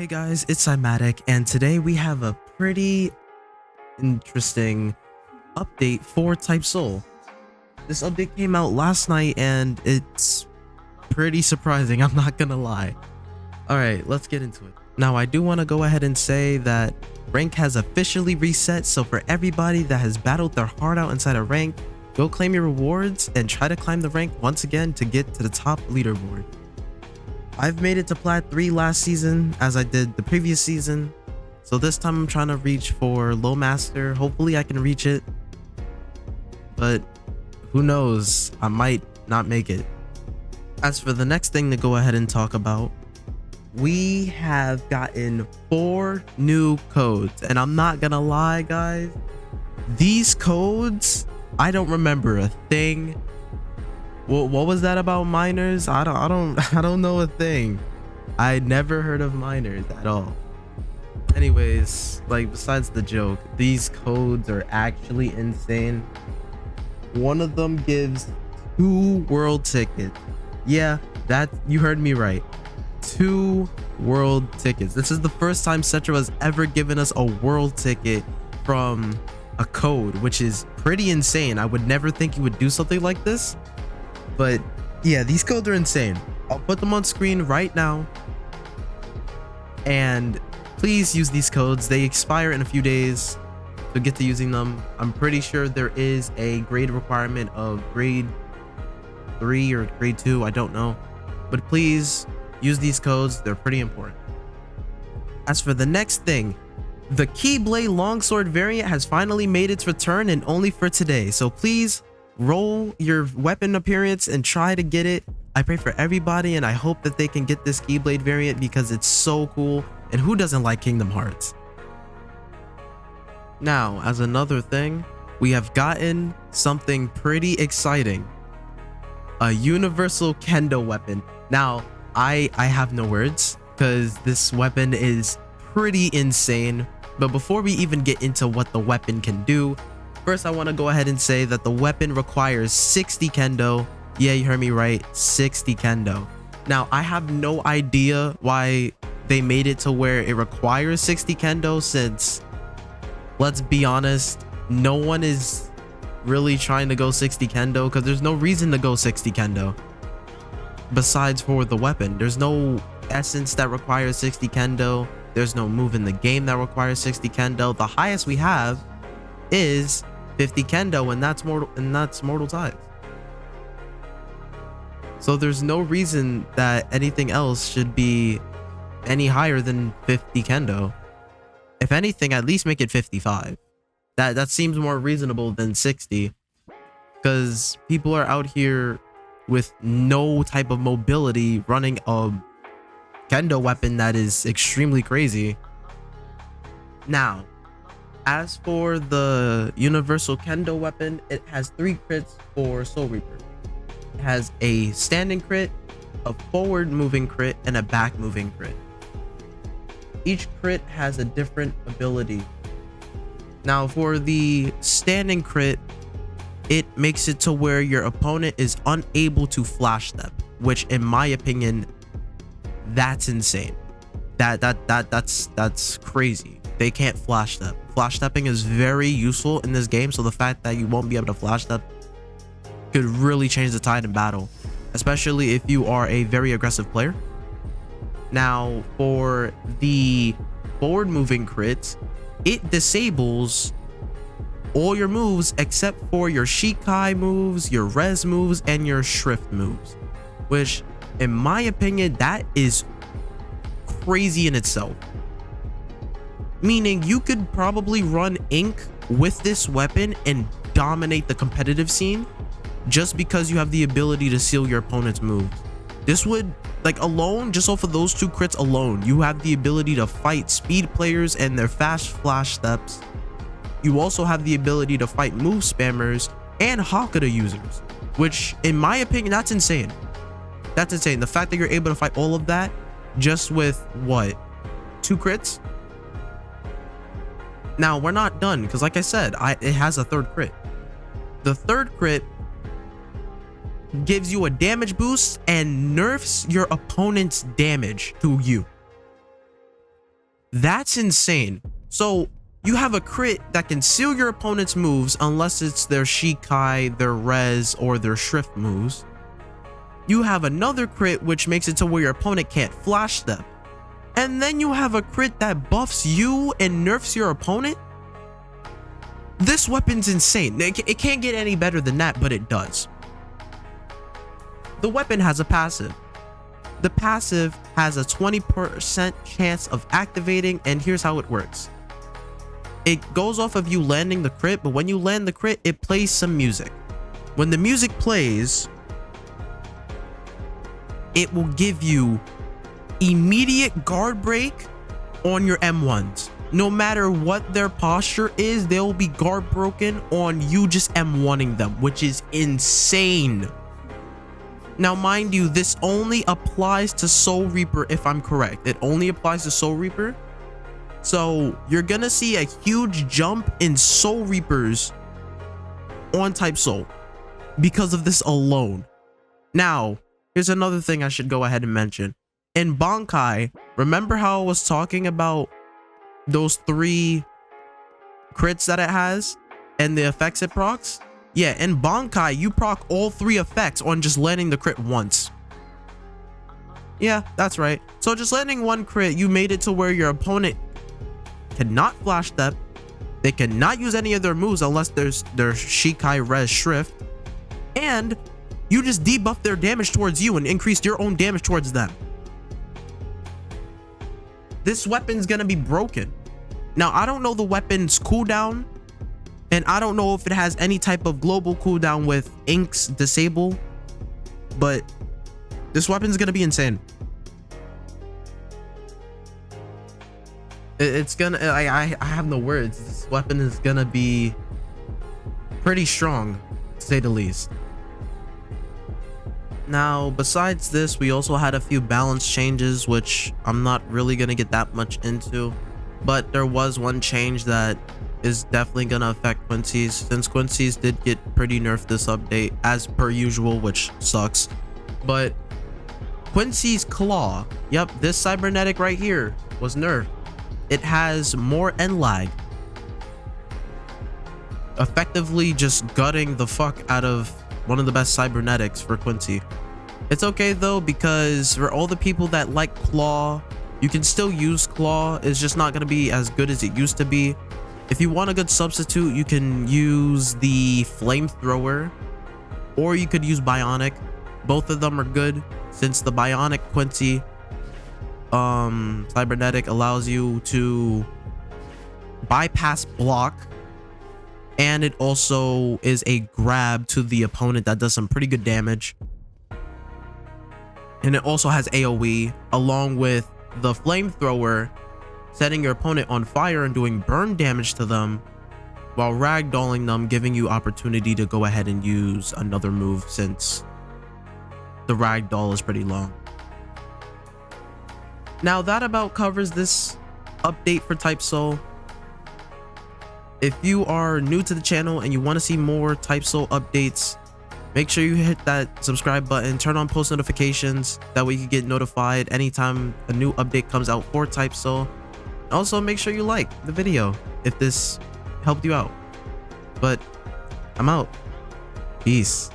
Hey guys, it's Cymatic, and today we have a pretty interesting update for typesoul. This update came out last night and it's pretty surprising, I'm not gonna lie. Alright, let's get into it. Now I do want to go ahead and say that rank has officially reset, so for everybody that has battled their heart out inside a rank, go claim your rewards and try to climb the rank once again to get to the top leaderboard. I've made it to Plat 3 last season as I did the previous season, so this time I'm trying to reach for Low Master. Hopefully I can reach it, but who knows, I might not make it. As for the next thing to go ahead and talk about, we have gotten 4 new codes, and I'm not gonna lie guys, these codes, I don't remember a thing. What was that about minors? I don't know a thing. I never heard of minors at all. Anyways, like besides the joke, these codes are actually insane. One of them gives 2 world tickets. Yeah, that you heard me right. 2 world tickets. This is the first time Cetra has ever given us a world ticket from a code, which is pretty insane. I would never think you would do something like this. But yeah, these codes are insane. I'll put them on screen right now. And please use these codes. They expire in a few days, so get to using them. I'm pretty sure there is a grade requirement of grade 3 or grade 2. I don't know. But please use these codes. They're pretty important. As for the next thing, the Keyblade Longsword variant has finally made its return, and only for today. So please roll your weapon appearance and try to get it. I pray for everybody and I hope that they can get this Keyblade variant because it's so cool, and who doesn't like Kingdom Hearts? Now, as another thing, we have gotten something pretty exciting. A universal Kendo weapon. Now, I have no words because this weapon is pretty insane. But before we even get into what the weapon can do, first, I want to go ahead and say that the weapon requires 60 Kendo. Yeah, you heard me right, 60 Kendo. Now, I have no idea why they made it to where it requires 60 Kendo, since, let's be honest, no one is really trying to go 60 Kendo because there's no reason to go 60 Kendo. Besides for the weapon, there's no essence that requires 60 Kendo. There's no move in the game that requires 60 Kendo. The highest we have is 50 Kendo, and that's Mortal Ties. So there's no reason that anything else should be any higher than 50 Kendo. If anything, at least make it 55. That seems more reasonable than 60, because people are out here with no type of mobility running a Kendo weapon that is extremely crazy. Now, as for the universal Kendo weapon, it has 3 crits for Soul Reaper. It has a standing crit, a forward moving crit, and a back moving crit. Each crit has a different ability. Now, for the standing crit, it makes it to where your opponent is unable to flash step, which in my opinion, that's insane. That's crazy. They can't flash step. Flash stepping is very useful in this game, so the fact that you won't be able to flash step could really change the tide in battle, especially if you are a very aggressive player. Now, for the forward moving crit, it disables all your moves except for your Shikai moves, your Res moves, and your Shrift moves, which in my opinion, that is crazy in itself. Meaning you could probably run Ink with this weapon and dominate the competitive scene just because you have the ability to seal your opponent's moves. This would, like, alone, just off of those 2 crits alone, you have the ability to fight speed players and their fast flash steps. You also have the ability to fight move spammers and Hakuda users, which in my opinion, that's insane. That's insane. The fact that you're able to fight all of that just with what, 2 crits? Now, we're not done because, like I said, it has a 3rd crit. The 3rd crit gives you a damage boost and nerfs your opponent's damage to you. That's insane. So you have a crit that can seal your opponent's moves unless it's their Shikai, their Res, or their Shrift moves. You have another crit which makes it to where your opponent can't flash step. And then you have a crit that buffs you and nerfs your opponent? This weapon's insane. It can't get any better than that, but it does. The weapon has a passive. The passive has a 20% chance of activating, and here's how it works. It goes off of you landing the crit, but when you land the crit, it plays some music. When the music plays, it will give you immediate guard break on your M1s. No matter what their posture is, they'll be guard broken on you just M1ing them, which is insane. Now, mind you, this only applies to Soul Reaper if I'm correct. It only applies to Soul Reaper. So you're gonna see a huge jump in Soul Reapers on Type Soul because of this alone. Now, here's another thing I should go ahead and mention. In Bankai, remember how I was talking about those 3 crits that it has and the effects it procs? Yeah, in Bankai, you proc all 3 effects on just landing the crit once. Yeah, that's right. So just landing 1 crit, you made it to where your opponent cannot flash step. They cannot use any of their moves unless there's their Shikai, Res, Shrift. And you just debuff their damage towards you and increased your own damage towards them. This weapon's gonna be broken. Now, I don't know the weapon's cooldown, and I don't know if it has any type of global cooldown with Ink's disable, but this weapon's gonna be insane. It's gonna, I have no words. This weapon is gonna be pretty strong, to say the least. Now, besides this, we also had a few balance changes, which I'm not really gonna get that much into, but there was one change that is definitely gonna affect Quincy's, since Quincy's did get pretty nerfed this update as per usual, which sucks. But Quincy's Claw, yep, this cybernetic right here was nerfed. It has more end lag, effectively just gutting the fuck out of one of the best cybernetics for Quincy. It's okay though, because for all the people that like Claw, you can still use Claw. It's just not going to be as good as it used to be. If you want a good substitute, you can use the Flamethrower, or you could use Bionic. Both of them are good, since the Bionic Quincy cybernetic allows you to bypass block, and it also is a grab to the opponent that does some pretty good damage. And it also has AoE, along with the Flamethrower setting your opponent on fire and doing burn damage to them, while ragdolling them, giving you opportunity to go ahead and use another move, since the ragdoll is pretty long. Now, that about covers this update for Type Soul. If you are new to the channel and you want to see more Type Soul updates, make sure you hit that subscribe button, turn on post notifications, that way you can get notified anytime a new update comes out for Type Soul. Also, make sure you like the video if this helped you out. But I'm out. Peace.